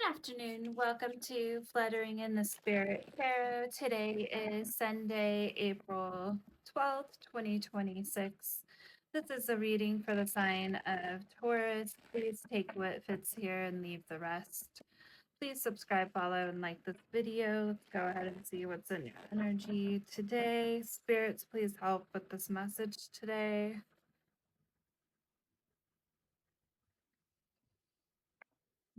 afternoon. Welcome to Fluttering in the Spirit Tarot. Today is Sunday, April 12th, 2026. This is a reading for the sign of Taurus. Please take what fits here and leave the rest. Please subscribe, follow, and like this video. Let's go ahead and see what's in your energy today. Spirits, please help with this message today.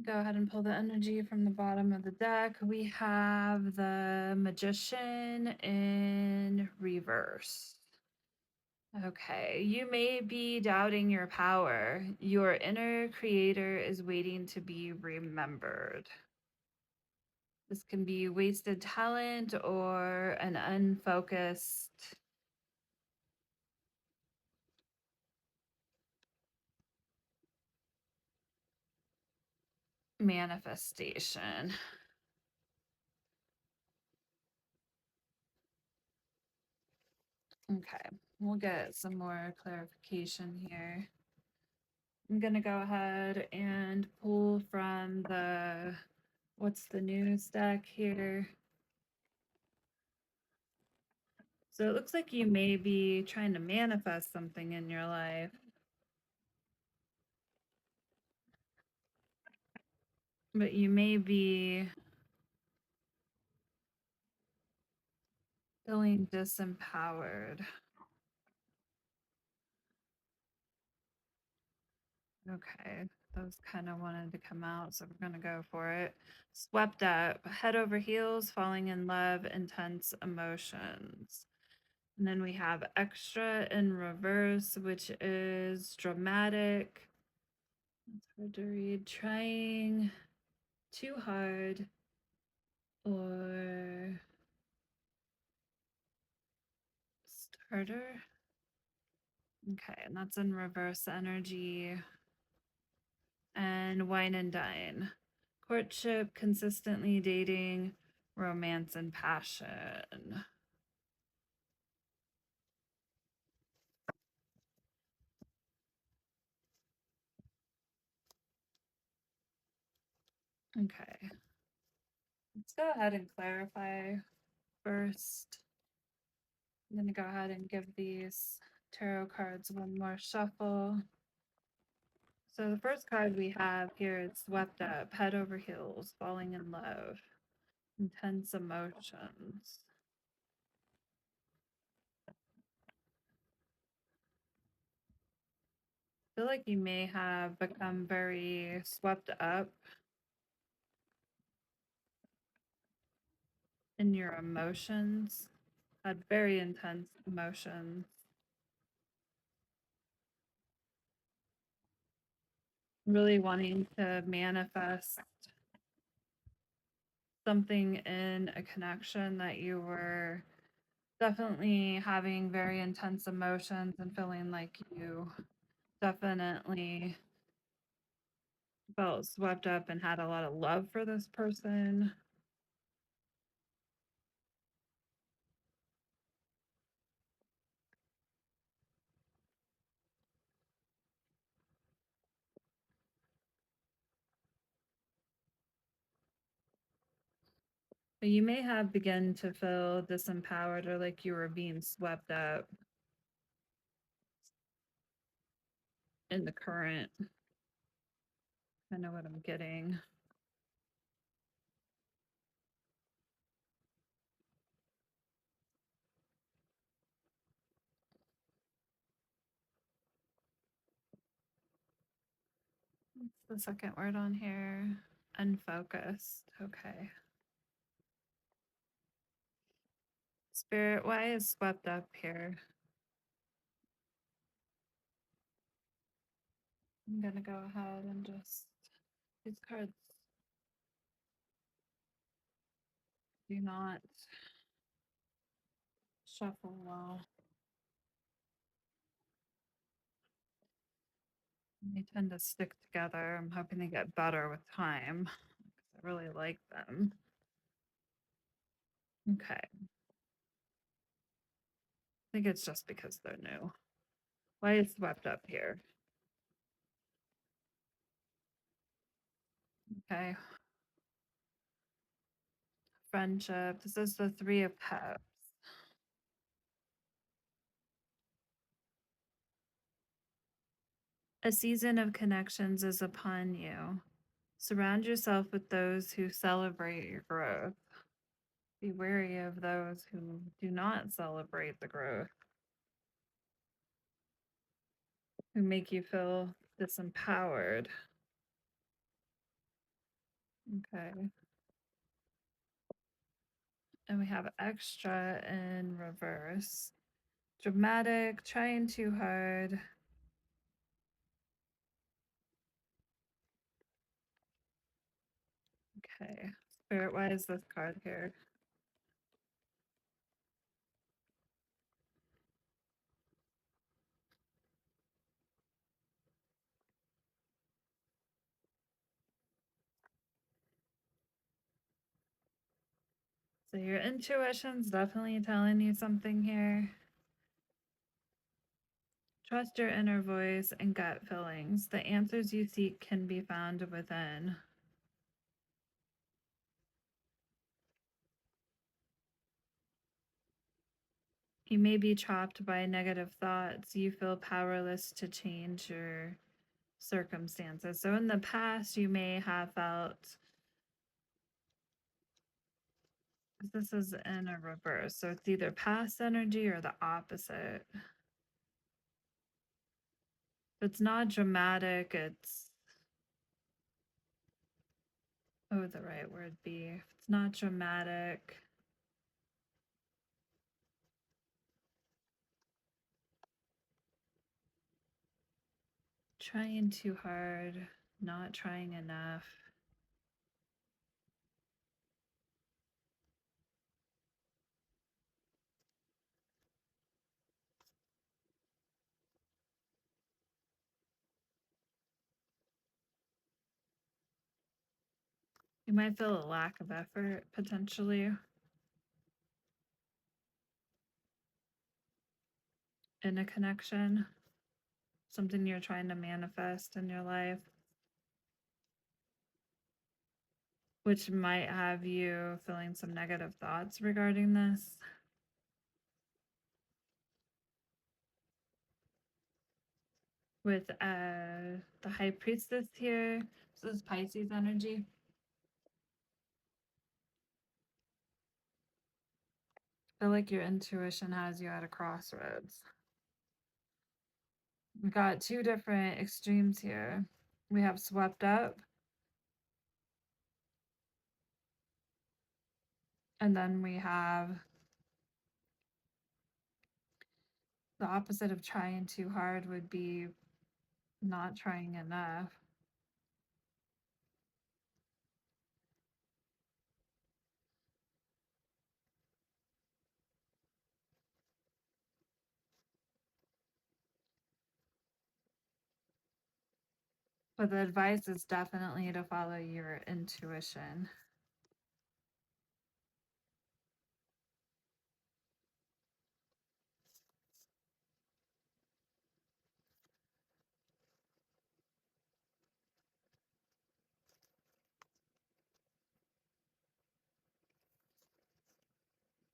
Go ahead and pull the energy from the bottom of the deck. We have the Magician in reverse. Okay, you may be doubting your power. Your inner creator is waiting to be remembered. This can be wasted talent or an unfocused manifestation. Okay, we'll get some more clarification here. I'm going to go ahead and pull from the, what's the news deck here? So it looks like you may be trying to manifest something in your life, but you may be feeling disempowered. Okay, those kind of wanted to come out, so we're going to go for it. Swept up, head over heels, falling in love, intense emotions. And then we have extra in reverse, which is dramatic. It's hard to read. Trying too hard or starter. Okay, and that's in reverse energy. And wine and dine. Courtship, consistently dating, romance, and passion. Okay. Let's go ahead and clarify first. I'm going to go ahead and give these tarot cards one more shuffle. So the first card we have here is swept up, head over heels, falling in love, intense emotions. I feel like you may have become very swept up in your emotions, had very intense emotions. Really wanting to manifest something in a connection that you were definitely having very intense emotions and feeling like you definitely felt swept up and had a lot of love for this person. But you may have begun to feel disempowered or like you were being swept up in the current. I know what I'm getting. What's the second word on here? Unfocused. Okay. Spirit, why is swept up here? I'm going to go ahead and just, these cards do not shuffle well. They tend to stick together. I'm hoping they get better with time because I really like them. Okay. I think it's just because they're new. Why is swept up here? Okay. friendship. This is the Three of Cups. A season of connections is upon you. Surround yourself with those who celebrate your growth. Be wary of those who do not celebrate the growth, who make you feel disempowered. Okay. And we have extra in reverse. Dramatic, trying too hard. Okay. Spirit, why is this card here? So your intuition's definitely telling you something here. Trust your inner voice and gut feelings. The answers you seek can be found within. You may be trapped by negative thoughts. You feel powerless to change your circumstances. So in the past, you may have felt, this is in a reverse. So it's either past energy or the opposite. If it's not dramatic, it's, what would the right word be? If it's not dramatic, trying too hard, not trying enough. You might feel a lack of effort potentially in a connection, something you're trying to manifest in your life, which might have you feeling some negative thoughts regarding this. With the High Priestess here, this is Pisces energy. I feel like your intuition has you at a crossroads. We got two different extremes here. We have swept up, and then we have the opposite of trying too hard would be not trying enough. But the advice is definitely to follow your intuition.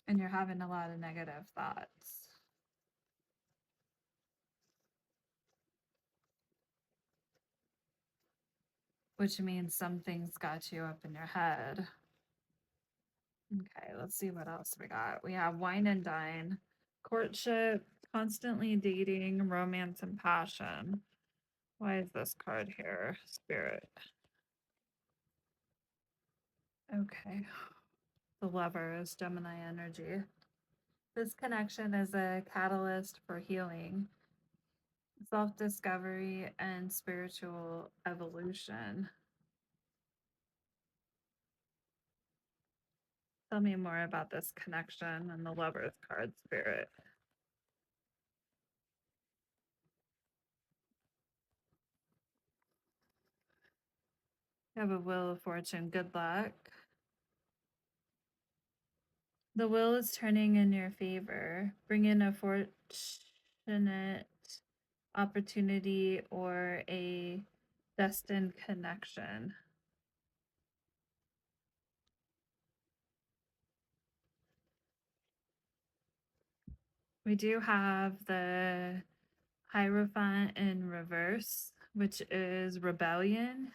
And you're having a lot of negative thoughts. Which means something's got you up in your head. Okay, let's see what else we got. We have wine and dine, courtship, constantly dating, romance, and passion. Why is this card here? Spirit. Okay. The lover is Gemini energy. This connection is a catalyst for healing, self discovery, and spiritual evolution. Tell me more about this connection and the lover's card, Spirit. You have a wheel of fortune. Good luck. The wheel is turning in your favor. Bring in a fortunate opportunity or a destined connection. We do have the Hierophant in reverse, which is rebellion.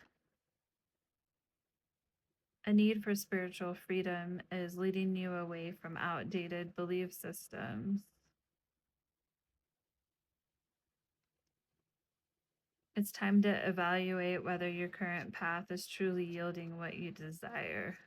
A need for spiritual freedom is leading you away from outdated belief systems. It's time to evaluate whether your current path is truly yielding what you desire.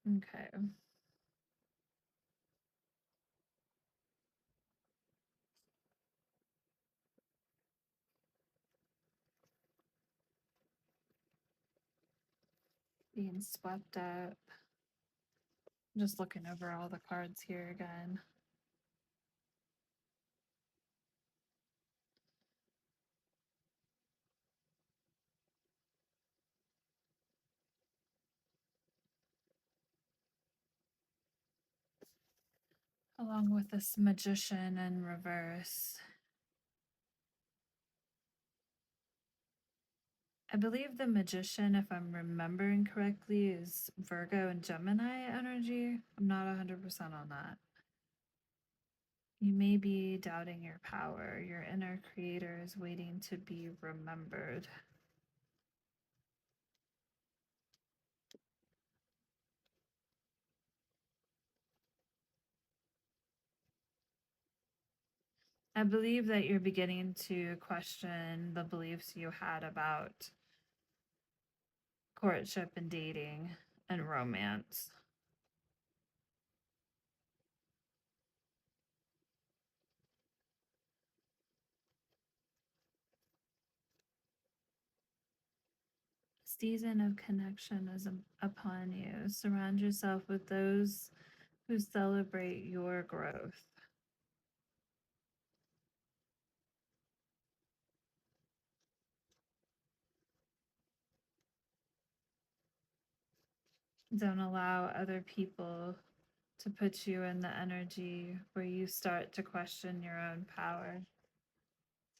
Okay. Being swept up. I'm just looking over all the cards here again. Along with this magician in reverse. I believe the magician, if I'm remembering correctly, is Virgo and Gemini energy. I'm not 100% on that. You may be doubting your power. Your inner creator is waiting to be remembered. I believe that you're beginning to question the beliefs you had about courtship and dating and romance. Season of connection is upon you. Surround yourself with those who celebrate your growth. Don't allow other people to put you in the energy where you start to question your own power,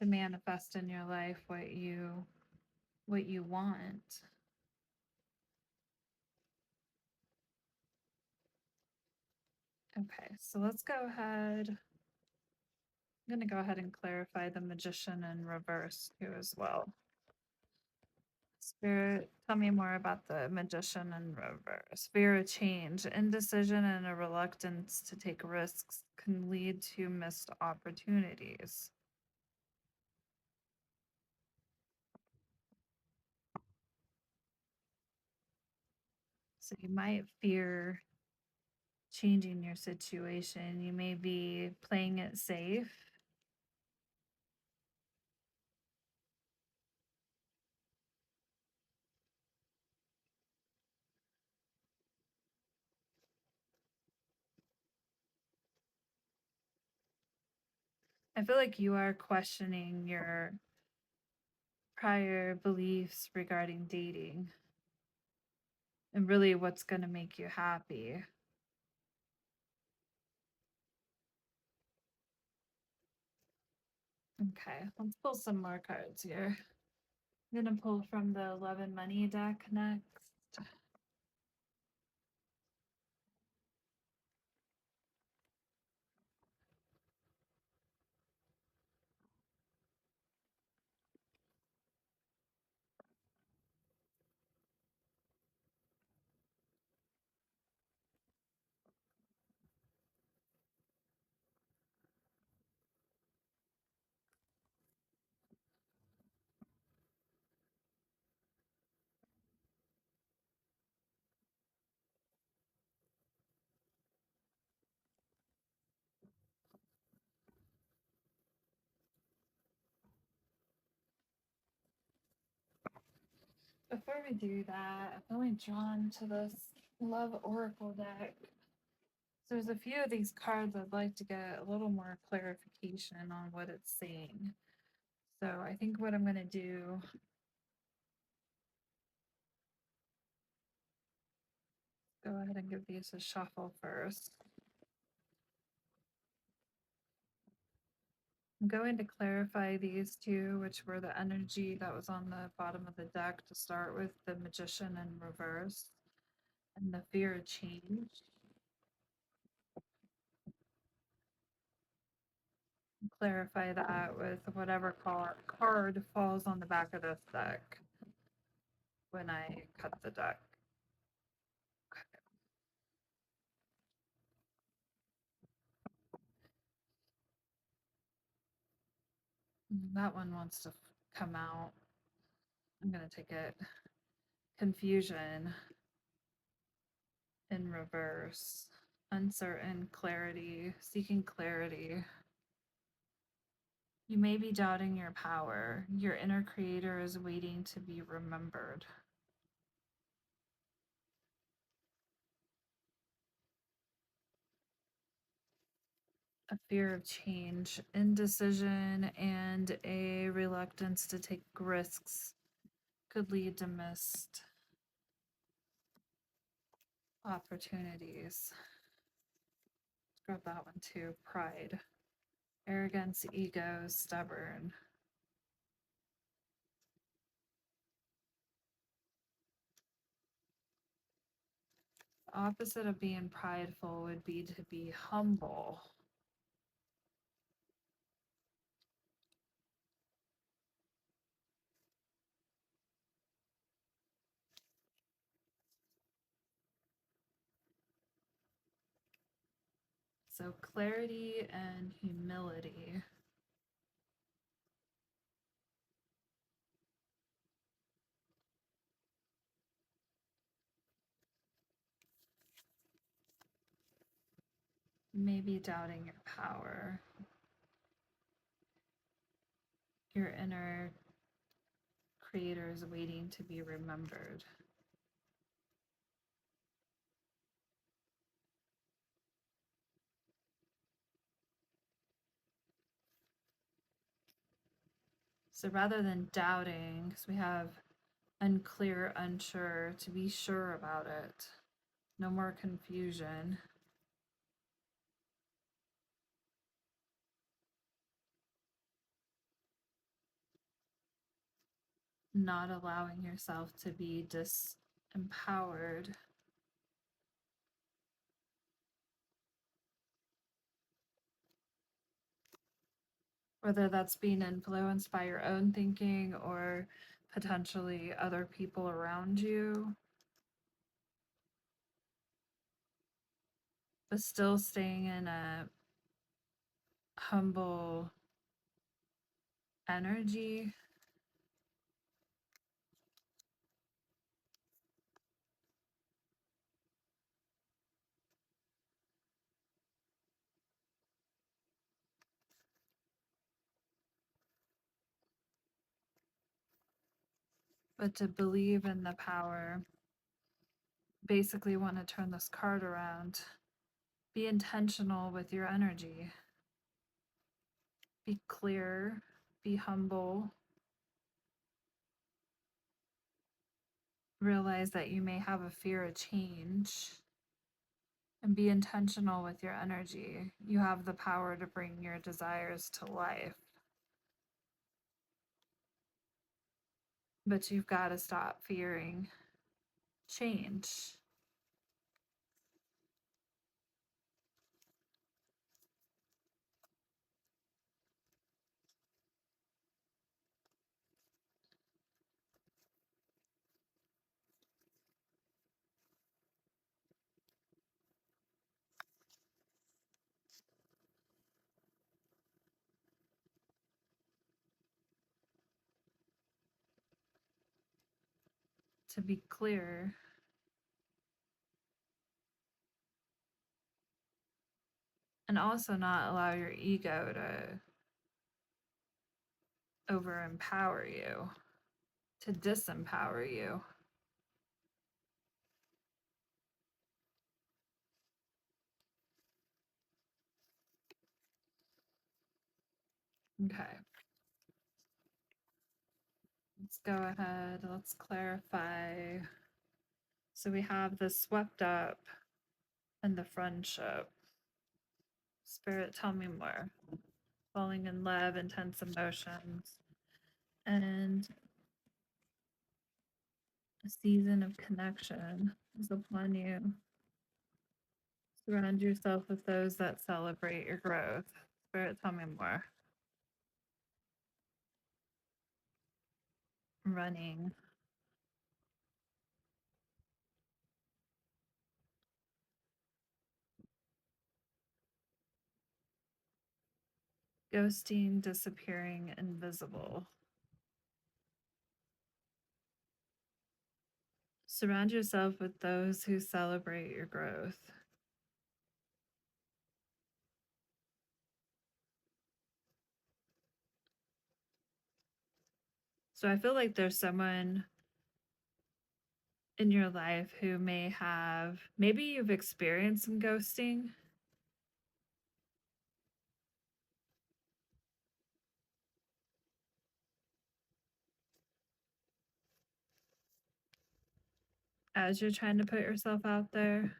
to manifest in your life what you want. Okay, so let's go ahead. I'm going to go ahead and clarify the magician in reverse too as well. Spirit, tell me more about the magician in reverse. Fear of change, indecision, and a reluctance to take risks can lead to missed opportunities. So you might fear changing your situation. You may be playing it safe. I feel like you are questioning your prior beliefs regarding dating and really what's going to make you happy. Okay, let's pull some more cards here. I'm going to pull from the Love and Money deck next. Before we do that, I'm really drawn to this Love Oracle deck. So there's a few of these cards I'd like to get a little more clarification on what it's saying. So I think what I'm going to do Go ahead and give these a shuffle first. I'm going to clarify these two, which were the energy that was on the bottom of the deck to start with, the Magician in reverse and the Fear of Change. Clarify that with whatever card falls on the back of this deck when I cut the deck. Okay. That one wants to come out. I'm going to take it. Confusion in reverse. Uncertain clarity, seeking clarity. You may be doubting your power. Your inner creator is waiting to be remembered. A fear of change, indecision, and a reluctance to take risks could lead to missed opportunities. Grab that one too. Pride, arrogance, ego, stubborn. The opposite of being prideful would be to be humble. So clarity and humility. Maybe doubting your power. Your inner creator is waiting to be remembered. So rather than doubting, because we have unclear, unsure, to be sure about it. No more confusion. Not allowing yourself to be disempowered. Whether that's being influenced by your own thinking or potentially other people around you, but still staying in a humble energy. But to believe in the power. Basically want to turn this card around. Be intentional with your energy. Be clear, be humble. Realize that you may have a fear of change and be intentional with your energy. You have the power to bring your desires to life. But you've got to stop fearing change. To be clear, and also not allow your ego to over empower you, to disempower you. Okay. Let's go ahead. Let's clarify So we have the swept up and the friendship. Spirit, tell me more. Falling in love, intense emotions, and a season of connection is upon you. Surround yourself with those that celebrate your growth. Spirit, tell me more. Running. Ghosting, disappearing, invisible. Surround yourself with those who celebrate your growth. So I feel like there's someone in your life who may have, maybe you've experienced some ghosting. As you're trying to put yourself out there.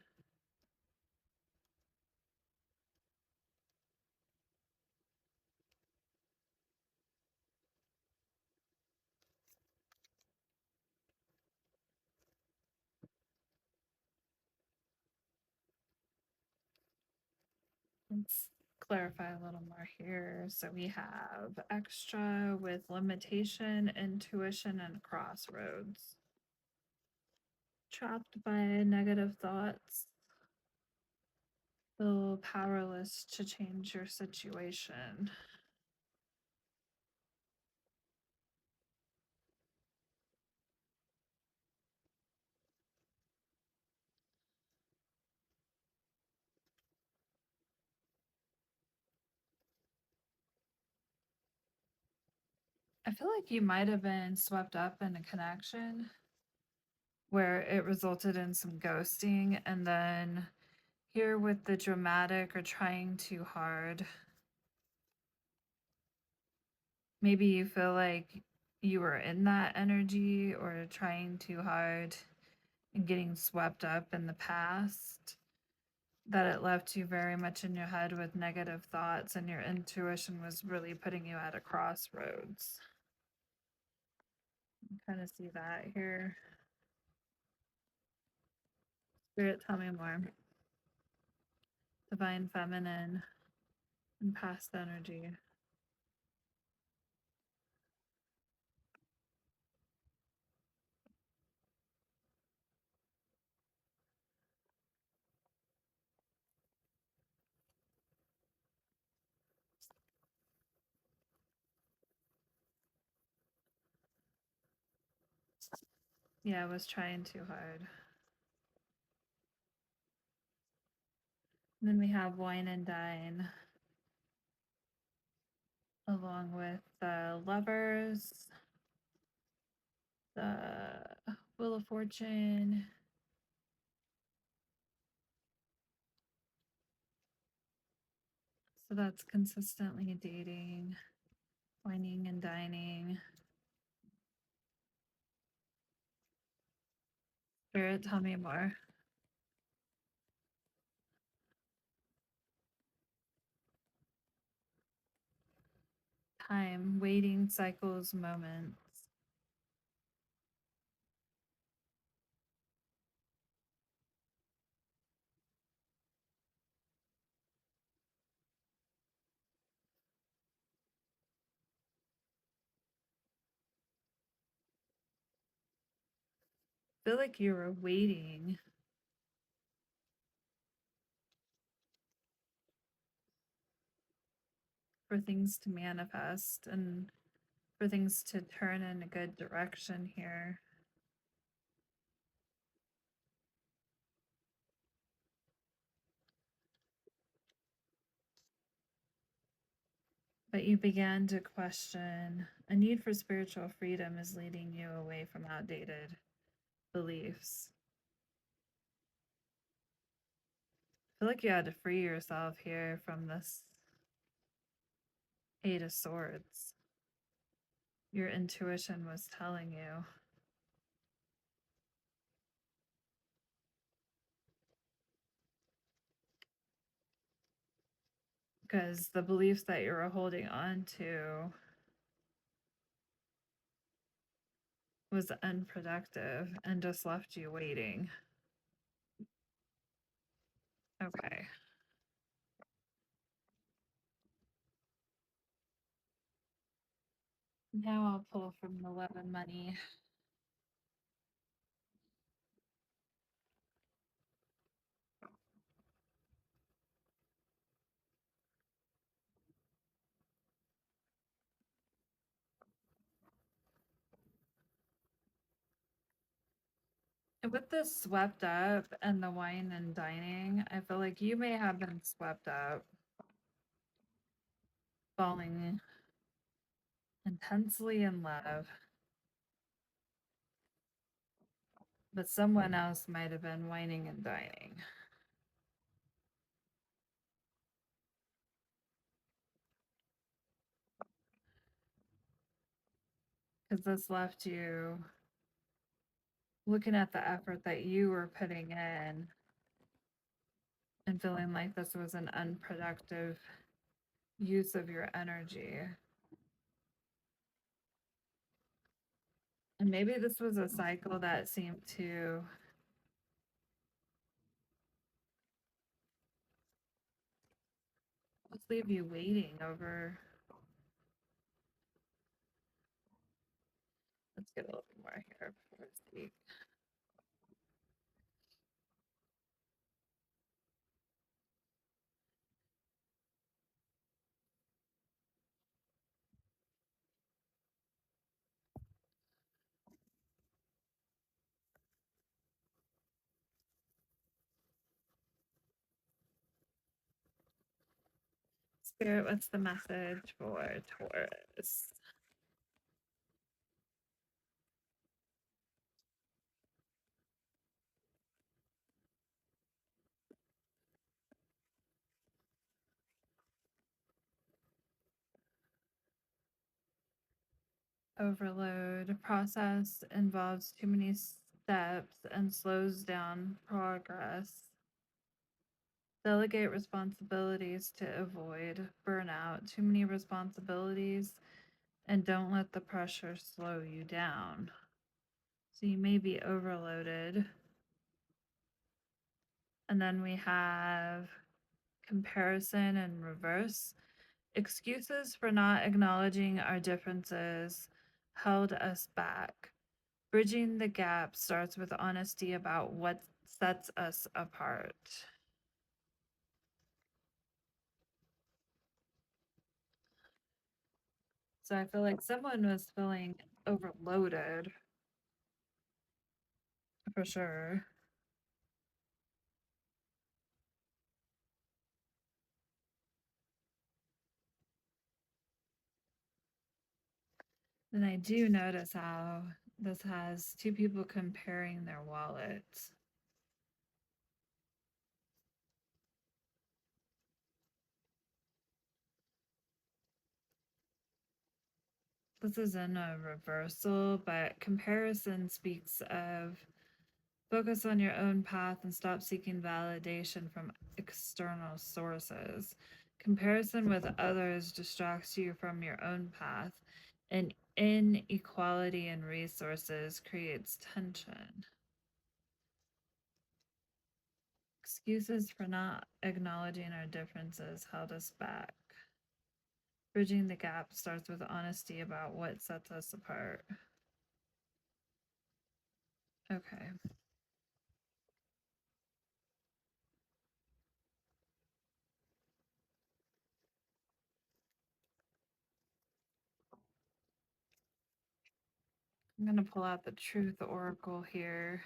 Let's clarify a little more here. So we have extra with limitation, intuition, and crossroads. Trapped by negative thoughts. Feel powerless to change your situation. I feel like you might have been swept up in a connection where it resulted in some ghosting, and then here with the dramatic or trying too hard, maybe you feel like you were in that energy or trying too hard and getting swept up in the past, that it left you very much in your head with negative thoughts, and your intuition was really putting you at a crossroads. Kind of see that here. Spirit, tell me more. Divine feminine and past energy. Yeah, I was trying too hard. And then we have wine and dine, along with the lovers, the wheel of fortune, so that's consistently dating, wining and dining. Spirit, tell me more. Time, waiting, cycles, moments. I feel like you were waiting for things to manifest and for things to turn in a good direction here. But you began to question a need for spiritual freedom is leading you away from outdated beliefs. I feel like you had to free yourself here from this Eight of Swords. Your intuition was telling you. because the beliefs that you were holding on to was unproductive and just left you waiting. Okay. Now I'll pull from the 11 money. With the swept up and the wine and dining, I feel like you may have been swept up, falling intensely in love, but someone else might have been whining and dining. Because this left you looking at the effort that you were putting in and feeling like this was an unproductive use of your energy. And maybe this was a cycle that seemed to just leave you waiting over. Let's get a little bit more here before I speak. Spirit, what's the message for Taurus? Overload process involves too many steps and slows down progress. Delegate responsibilities to avoid burnout. Too many responsibilities and don't let the pressure slow you down. So you may be overloaded. And then we have comparison and reverse. Excuses for not acknowledging our differences held us back. Bridging the gap starts with honesty about what sets us apart. So I feel like someone was feeling overloaded for sure. And I do notice how this has two people comparing their wallets. This is in a reversal, but comparison speaks of focus on your own path and stop seeking validation from external sources. Comparison with others distracts you from your own path, and inequality in resources creates tension. Excuses for not acknowledging our differences held us back. Bridging the gap starts with honesty about what sets us apart. Okay. I'm going to pull out the Truth Oracle here.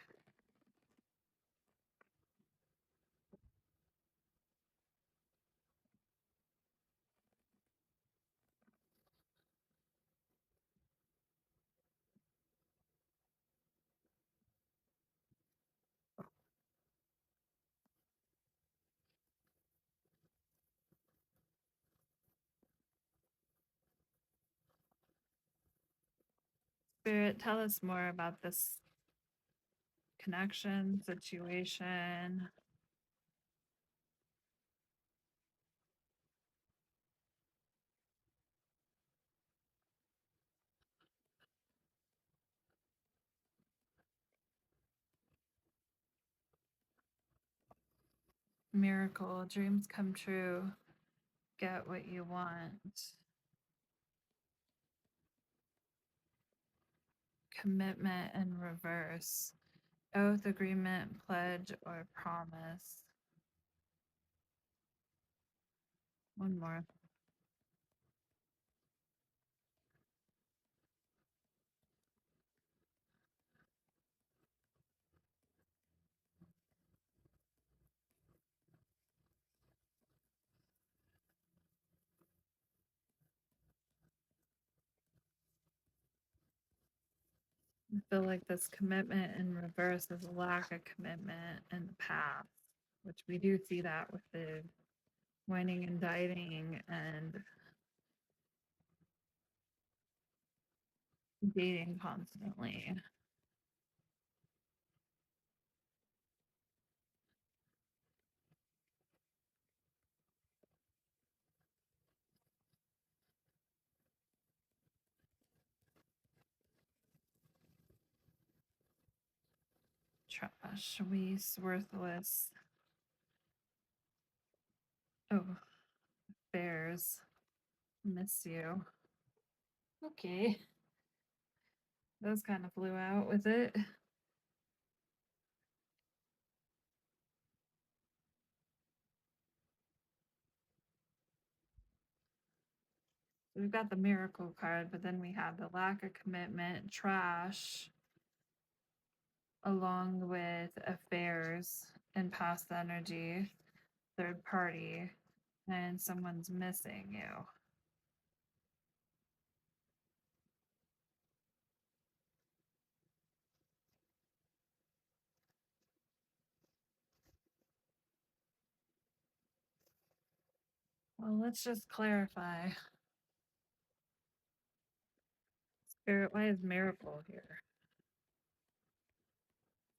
Spirit, tell us more about this connection, situation. Miracle, dreams come true, get what you want. Commitment in reverse, oath, agreement, pledge, or promise. One more. I feel like this commitment in reverse is a lack of commitment in the past, which we do see that with the whining and dieting and dating constantly. Trash, waste, worthless. Oh, bears. Miss you. Okay. Those kind of flew out with it. We've got the miracle card, but then we have the lack of commitment, trash, along with affairs and past energy, third party, and someone's missing you. Well, let's just clarify. Spirit, why is miracle here?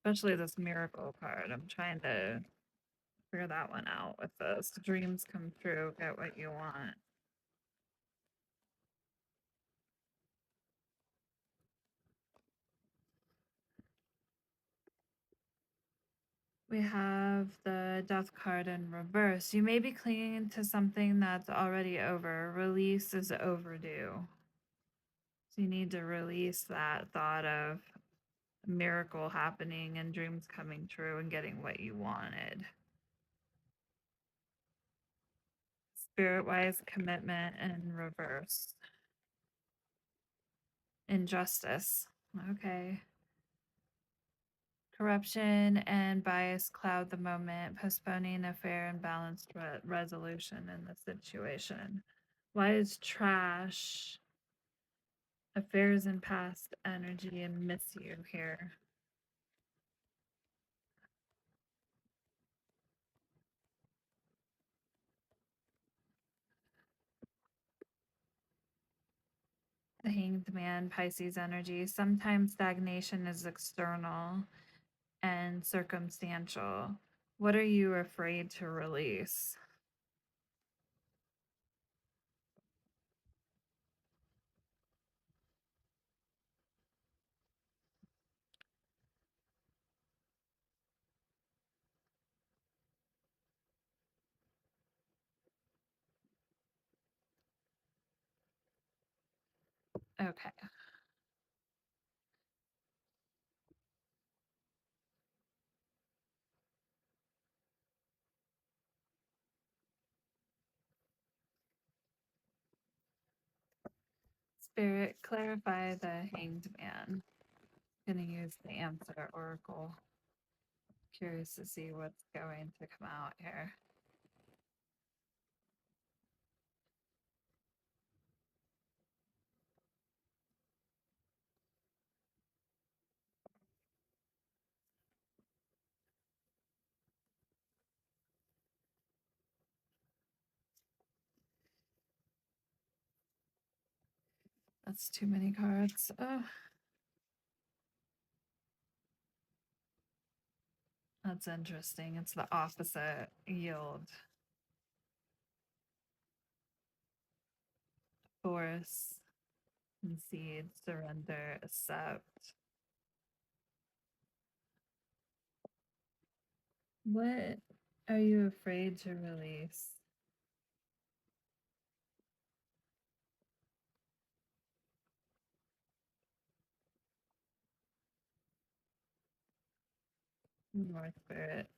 Especially this miracle card. I'm trying to figure that one out with this. Dreams come true, get what you want. We have the death card in reverse. You may be clinging to something that's already over. Release is overdue. So you need to release that thought of a miracle happening and dreams coming true and getting what you wanted. Spirit wise commitment in reverse. Injustice. Okay. Corruption and bias cloud the moment, postponing a fair and balanced resolution in the situation. Why is trash, affairs and past energy, and miss you here? The Hanged Man, Pisces energy. Sometimes stagnation is external and circumstantial. What are you afraid to release? Okay. Spirit, clarify the Hanged Man. Gonna use the answer oracle. Curious to see what's going to come out here. That's too many cards. Oh, that's interesting. It's the opposite yield. Force, concede, surrender, accept. What? are you afraid to release? More spirit.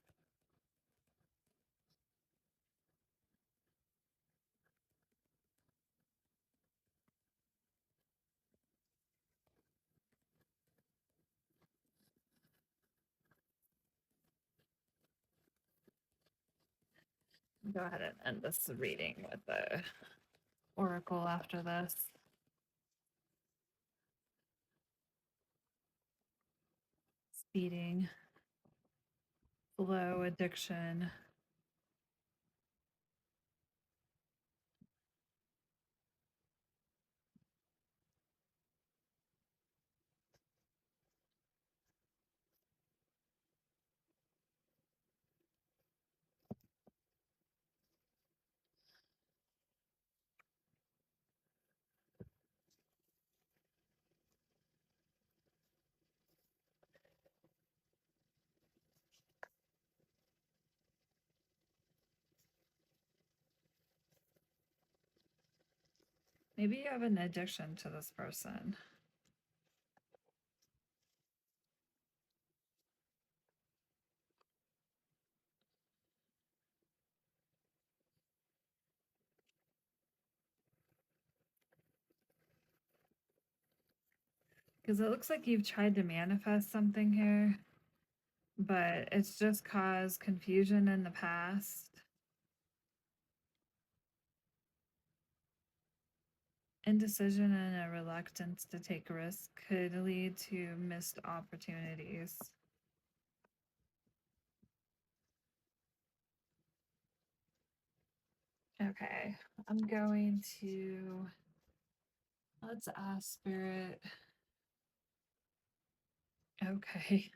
Go ahead and end this reading with the oracle after this. Speeding, flow, addiction. Maybe you have an addiction to this person. Because it looks like you've tried to manifest something here, but it's just caused confusion in the past. Indecision and a reluctance to take risks could lead to missed opportunities. Okay, I'm going to, let's ask Spirit. Okay,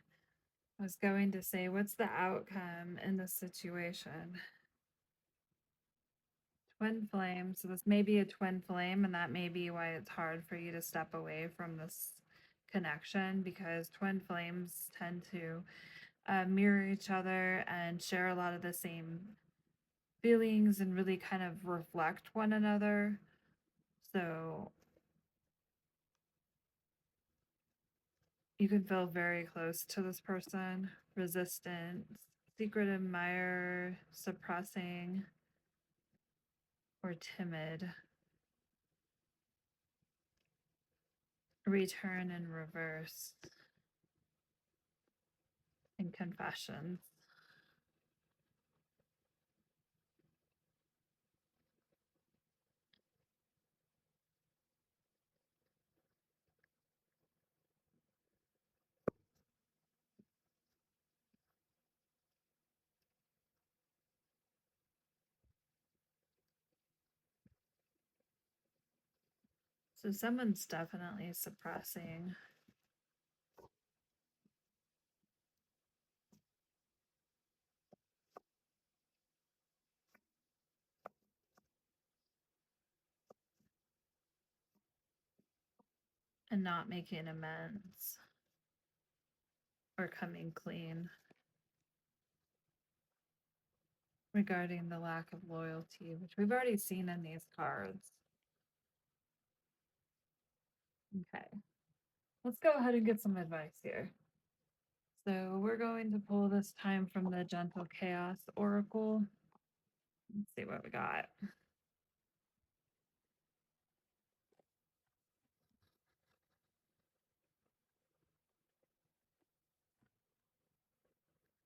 I was going to say, what's the outcome in this situation? Twin flame. So this may be a twin flame, and that may be why it's hard for you to step away from this connection, because twin flames tend to mirror each other and share a lot of the same feelings and really kind of reflect one another. So you can feel very close to this person, resistant, secret admirer, suppressing, or timid. Return in reverse in confessions. So someone's definitely suppressing. And not making amends or coming clean regarding the lack of loyalty, which we've already seen in these cards. Okay, let's go ahead and get some advice here. So we're going to pull this time from the Gentle Chaos Oracle. Let's see what we got.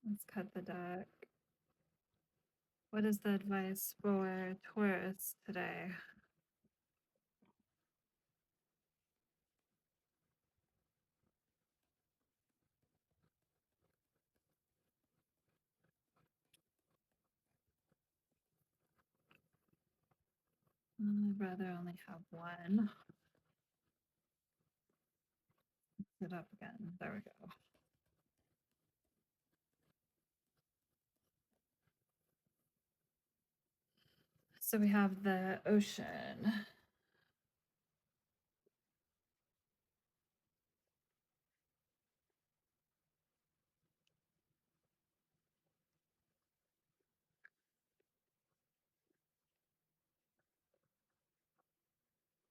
Let's cut the deck. What is the advice for Taurus today? I'd rather only have one. Let's it up again. There we go. So we have the ocean.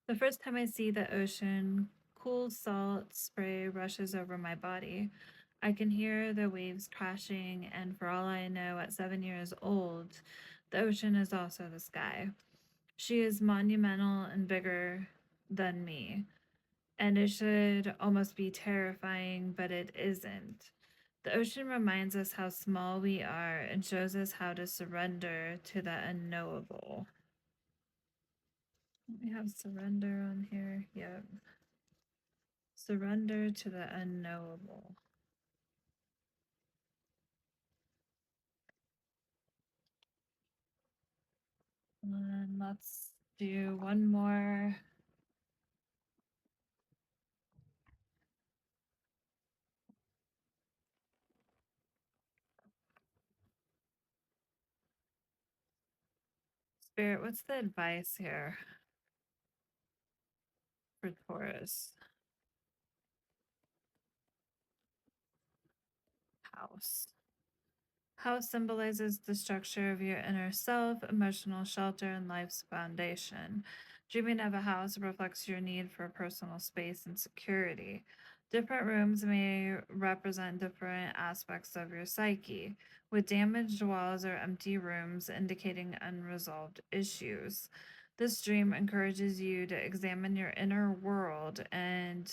The first time I see the ocean, cool salt spray rushes over my body. I can hear the waves crashing, and for all I know, at 7 years old, the ocean is also the sky. She is monumental and bigger than me, and it should almost be terrifying, but it isn't. The ocean reminds us how small we are and shows us how to surrender to the unknowable. We have surrender on here. Yep. Surrender to the unknowable. And let's do one more. Spirit, what's the advice here for Taurus? House. House symbolizes the structure of your inner self, emotional shelter, and life's foundation. Dreaming of a house reflects your need for personal space and security. Different rooms may represent different aspects of your psyche, with damaged walls or empty rooms indicating unresolved issues. This dream encourages you to examine your inner world and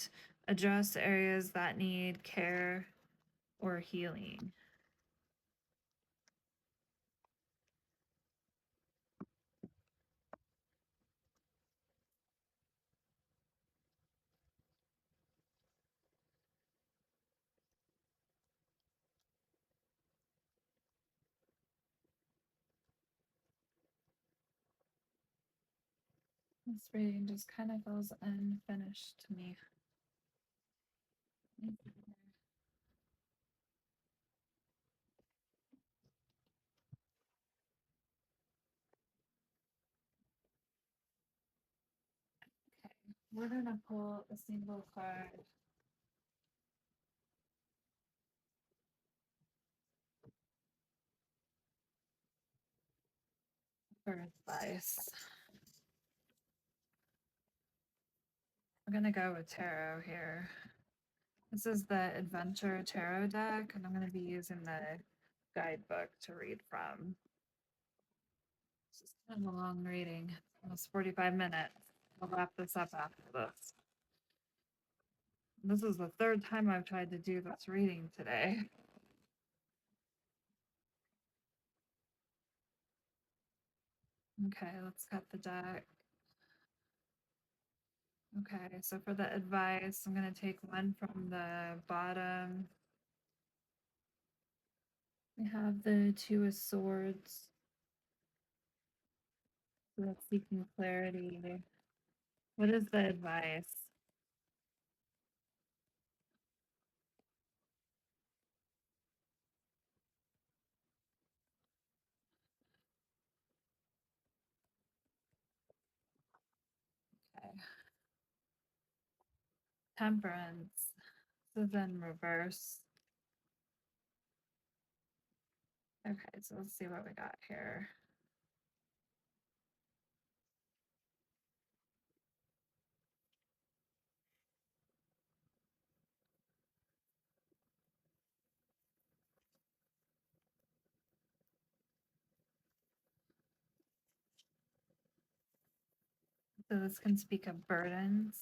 address areas that need care or healing. This reading just kind of feels unfinished to me. Okay, we're gonna pull a single card for advice. I'm gonna go with tarot here. This is the Adventure Tarot deck, and I'm gonna be using the guidebook to read from. This is kind of a long reading, almost 45 minutes. I'll wrap this up after this. This is the third time I've tried to do this reading today. Okay, let's cut the deck. Okay, so for the advice, I'm going to take one from the bottom. We have the Two of Swords. So that's seeking clarity. What is the advice? Okay. Temperance. This is in reverse. Okay, so let's see what we got here. So this can speak of burdens.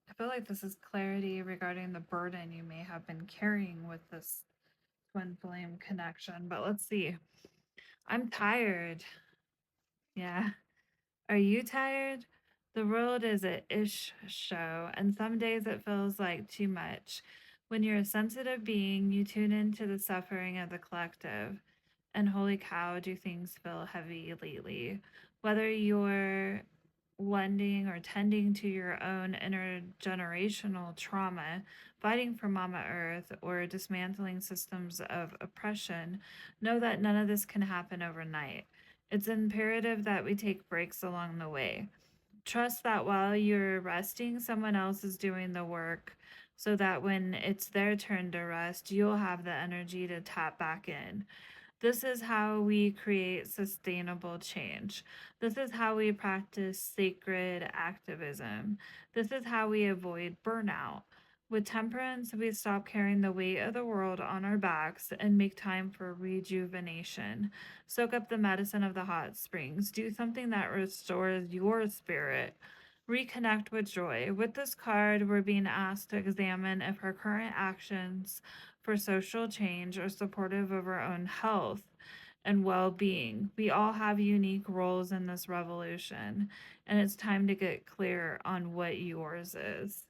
I feel like this is clarity regarding the burden you may have been carrying with this twin flame connection, but let's see. I'm tired. Yeah. Are you tired? The world is a ish show, and some days it feels like too much. When you're a sensitive being, you tune into the suffering of the collective. And holy cow, do things feel heavy lately? Whether you're lending or tending to your own intergenerational trauma, fighting for Mama Earth, or dismantling systems of oppression, know that none of this can happen overnight. It's imperative that we take breaks along the way. Trust that while you're resting, someone else is doing the work so that when it's their turn to rest, you'll have the energy to tap back in. This is how we create sustainable change. This is how we practice sacred activism. This is how we avoid burnout. With temperance, we stop carrying the weight of the world on our backs and make time for rejuvenation. Soak up the medicine of the hot springs. Do something that restores your spirit. Reconnect with joy. With this card, we're being asked to examine if our current actions for social change are supportive of our own health and well being. We all have unique roles in this revolution, and it's time to get clear on what yours is.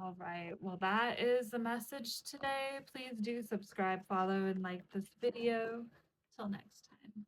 All right, well, that is the message today. Please do subscribe, follow, and like this video. Till next time.